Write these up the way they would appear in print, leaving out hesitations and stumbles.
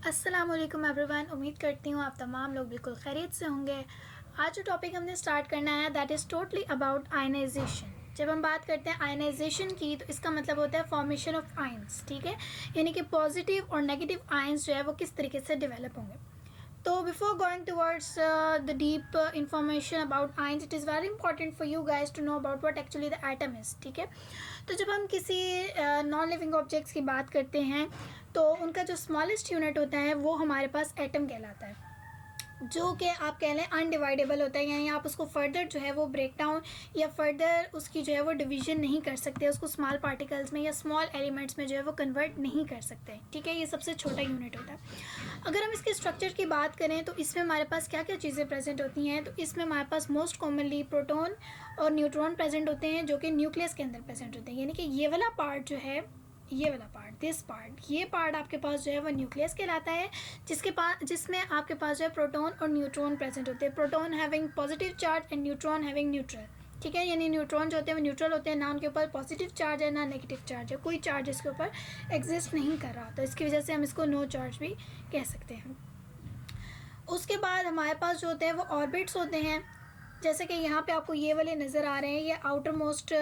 अस्सलाम वालेकुम एवरीवन। उम्मीद करती हूँ आप तमाम लोग बिल्कुल खैरियत से होंगे। आज जो टॉपिक हमने स्टार्ट करना है that is totally about ionization. जब हम बात करते हैं आयनाइजेशन की तो इसका मतलब होता है फॉर्मेशन ऑफ आयंस, ठीक है, यानी कि पॉजिटिव और नेगेटिव आयंस जो है वो किस तरीके से डेवलप होंगे। तो before going towards the deep information about ions, it is very important for you guys to know about what actually the atom is, ठीक है। तो जब हम किसी नॉन लिविंग ऑब्जेक्ट्स की बात करते हैं तो उनका जो स्मॉलेस्ट यूनिट होता है वो हमारे पास एटम कहलाता है, जो कि आप कह लें अनडिवाइडेबल होता है, यानी आप उसको फर्दर जो है वो ब्रेक डाउन या फर्दर उसकी जो है वो डिवीजन नहीं कर सकते, उसको स्मॉल पार्टिकल्स में या स्मॉल एलिमेंट्स में जो है वो कन्वर्ट नहीं कर सकते, ठीक है। ये सबसे छोटा यूनिट होता है। अगर हम इसके स्ट्रक्चर की बात करें तो इसमें हमारे पास क्या क्या चीज़ें प्रेजेंट होती हैं, तो इसमें हमारे पास मोस्ट कॉमनली प्रोटॉन और न्यूट्रॉन प्रेजेंट होते हैं, जो कि न्यूक्लियस के अंदर प्रेजेंट होते हैं, यानी कि ये वाला पार्ट जो है, ये वाला पार्ट, दिस पार्ट, ये पार्ट आपके पास जो है वो न्यूक्लियस कहलाता है, जिसमें आपके पास जो है प्रोटॉन और न्यूट्रॉन प्रेजेंट होते हैं। Proton having positive charge and neutron having neutral, ठीक है, यानी न्यूट्रॉन जो होते हैं वो न्यूट्रल होते हैं, ना उनके ऊपर पॉजिटिव चार्ज है ना नेगेटिव चार्ज है, कोई चार्ज इसके ऊपर एग्जिस्ट नहीं कर रहा, तो इसकी वजह से हम इसको नो चार्ज भी कह सकते हैं। उसके बाद हमारे पास जो होते हैं वो ऑर्बिट्स होते हैं, जैसे कि यहाँ पे आपको ये वाले नज़र आ रहे हैं, ये आउटर मोस्ट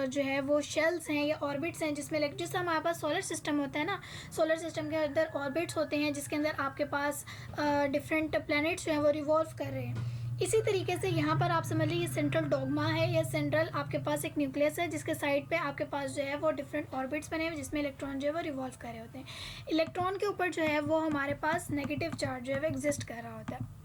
जो है वो शेल्स हैं या ऑर्बिट्स हैं, जिसमें जैसे हमारे पास सोलर सिस्टम होता है ना, सोलर सिस्टम के अंदर ऑर्बिट्स होते हैं जिसके अंदर आपके पास डिफरेंट प्लैनेट्स जो हैं वो रिवॉल्व कर रहे हैं। इसी तरीके से यहाँ पर आप समझ लीजिए सेंट्रल डोगमा है, या सेंट्रल आपके पास एक न्यूक्लियस है जिसके साइड पे आपके पास जो है वो डिफरेंट ऑर्बिट्स बने हुए जिसमें इलेक्ट्रॉन जो है वो रिवॉल्व कर रहे होते हैं। इलेक्ट्रॉन के ऊपर जो है वो हमारे पास नेगेटिव चार्ज जो है वो एग्जिस्ट कर रहा होता है।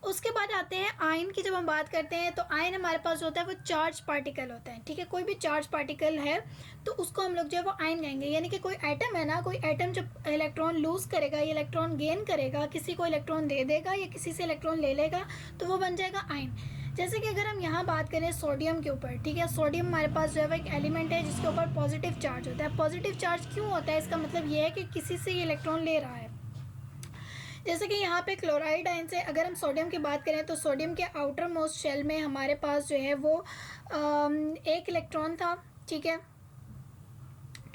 उसके बाद आते हैं आयन की। जब हम बात करते हैं तो आयन हमारे पास होता है वो चार्ज पार्टिकल होता है, ठीक है, कोई भी चार्ज पार्टिकल है तो उसको हम लोग जो है वो आयन कहेंगे, यानी कि कोई एटम है ना, कोई एटम जब इलेक्ट्रॉन लूज करेगा या इलेक्ट्रॉन गेन करेगा, किसी को इलेक्ट्रॉन दे देगा या किसी से इलेक्ट्रॉन ले लेगा, तो वो बन जाएगा आयन। जैसे कि अगर हम यहाँ बात करें सोडियम के ऊपर, ठीक है, सोडियम हमारे पास जो है वो एक एलिमेंट है जिसके ऊपर पॉजिटिव चार्ज होता है। पॉजिटिव चार्ज क्यों होता है, इसका मतलब ये है कि किसी से ये इलेक्ट्रॉन ले रहा है। जैसे कि यहाँ पे क्लोराइड आयन से अगर हम सोडियम की बात करें तो सोडियम के आउटर मोस्ट शेल में हमारे पास जो है वो एक इलेक्ट्रॉन था, ठीक है।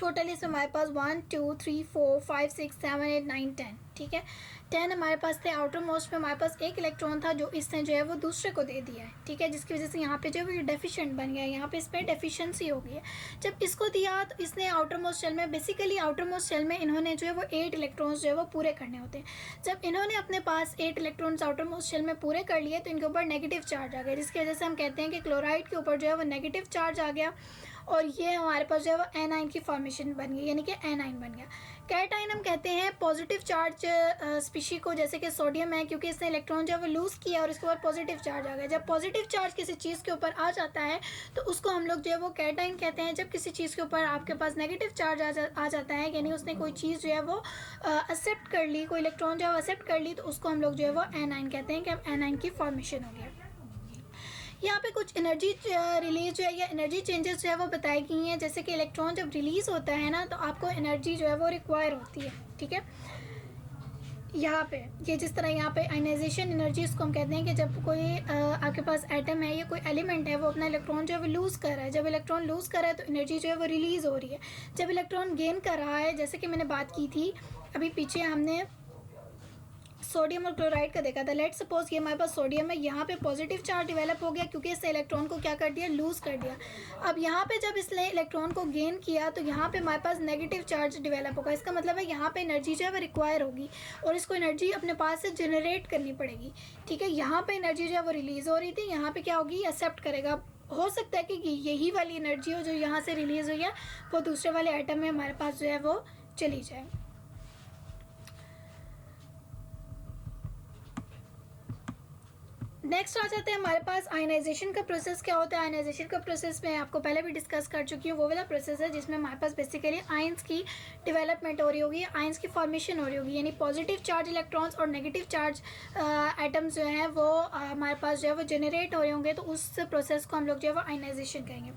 टोटल इसमें हमारे पास 1 2 3 4 5 6 7 8 9 10, ठीक है, 10 हमारे पास थे। आउटर मोस्ट में हमारे पास एक इलेक्ट्रॉन था जो इसने जो है वो दूसरे को दे दिया है, ठीक है, जिसकी वजह से यहाँ पे जो है वो डेफिशिएंट बन गया है, यहाँ पे इस पर डेफिशिएंसी हो गई है। जब इसको दिया तो इसने आउटर मोस्ट शेल में, बेसिकली आउटर मोस्ट शेल में इन्होंने जो है वो 8 इलेक्ट्रॉन्स जो है वो पूरे करने होते हैं। जब इन्होंने अपने पास 8 इलेक्ट्रॉन्स आउटर मोस्ट शेल में पूरे कर लिए तो इनके ऊपर नेगेटिव चार्ज आ गया, जिसकी वजह से हम कहते हैं कि क्लोराइड के ऊपर जो है वो नेगेटिव चार्ज आ गया और ये हमारे पास जो है वो एनाइन की फॉर्मेशन बन गई, यानी कि एनाइन बन गया। कैटाइन हम कहते हैं पॉजिटिव चार्ज स्पीशी को, जैसे कि सोडियम है, क्योंकि इसने इलेक्ट्रॉन जो है वो लूज़ किया और इसके ऊपर पॉजिटिव चार्ज आ गया। जब पॉजिटिव चार्ज किसी चीज़ के ऊपर आ जाता है तो उसको हम लोग जो है वो कैटाइन कहते हैं। जब किसी चीज़ के ऊपर आपके पास नेगेटिव चार्ज आ जाता है, यानी उसने कोई चीज़ जो है वो एक्सेप्ट कर ली, कोई इलेक्ट्रॉन जो है वो एक्सेप्ट कर ली, तो उसको हम लोग जो है वो एनाइन कहते हैं कि अब एनाइन की फॉर्मेशन हो गया। यहाँ पे कुछ एनर्जी रिलीज जो है या एनर्जी चेंजेस जो है वो बताई गई हैं। जैसे कि इलेक्ट्रॉन जब रिलीज़ होता है ना तो आपको एनर्जी जो है वो रिक्वायर होती है, ठीक है। यहाँ पे ये जिस तरह यहाँ पे आयनाइजेशन एनर्जी इसको हम कहते हैं कि जब कोई आपके पास एटम है या कोई एलिमेंट है वो अपना इलेक्ट्रॉन जो है वो लूज़ कर रहा है, जब इलेक्ट्रॉन लूज़ कर रहा है तो एनर्जी जो है वो रिलीज़ हो रही है। जब इलेक्ट्रॉन गेन कर रहा है, जैसे कि मैंने बात की थी अभी पीछे, हमने सोडियम और क्लोराइड का देखा था। लेट सपोज ये हमारे पास सोडियम है, यहाँ पे पॉजिटिव चार्ज डेवलप हो गया क्योंकि इसने इलेक्ट्रॉन को क्या कर दिया, लूज़ कर दिया। अब यहाँ पे जब इसने इलेक्ट्रॉन को गेन किया तो यहाँ पे हमारे पास नेगेटिव चार्ज डेवलप होगा। इसका मतलब है यहाँ पे एनर्जी जो है वो रिक्वायर होगी और इसको एनर्जी अपने पास से जनरेट करनी पड़ेगी, ठीक है। यहाँ पे एनर्जी जो है वो रिलीज़ हो रही थी, यहाँ पे क्या होगी, एक्सेप्ट करेगा। हो सकता है कि यही वाली एनर्जी हो जो यहाँ से रिलीज़ हुई है वो दूसरे वाले आइटम में हमारे पास जो है वो चली जाए। नेक्स्ट आ जाते हैं हमारे पास आयनाइजेशन का प्रोसेस क्या होता है। आयनाइजेशन का प्रोसेस मैं आपको पहले भी डिस्कस कर चुकी हूँ, वो वाला प्रोसेस है जिसमें हमारे पास बेसिकली आयंस की डेवलपमेंट हो रही होगी, आयंस की फॉर्मेशन हो रही होगी, यानी पॉजिटिव चार्ज इलेक्ट्रॉन्स और नेगेटिव चार्ज एटम्स जो हैं वो हमारे पास जो है वो जनरेट हो रहे होंगे, तो उस प्रोसेस को हम लोग जो है वो आयनाइजेशन कहेंगे।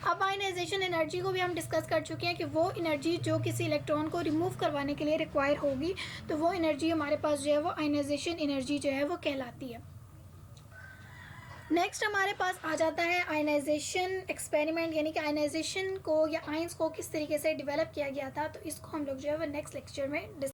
अब आयनाइजेशन एनर्जी को भी हम डिस्कस कर चुके हैं कि वो एनर्जी जो किसी इलेक्ट्रॉन को रिमूव करवाने के लिए रिक्वायर होगी, तो वो एनर्जी हमारे पास जो है वो आयनाइजेशन एनर्जी जो है वो कहलाती है। नेक्स्ट हमारे पास आ जाता है आयनाइजेशन एक्सपेरिमेंट, यानी कि आयनाइजेशन को या आयंस को किस तरीके से डेवलप किया गया था, तो इसको हम लोग जो है वो नेक्स्ट लेक्चर में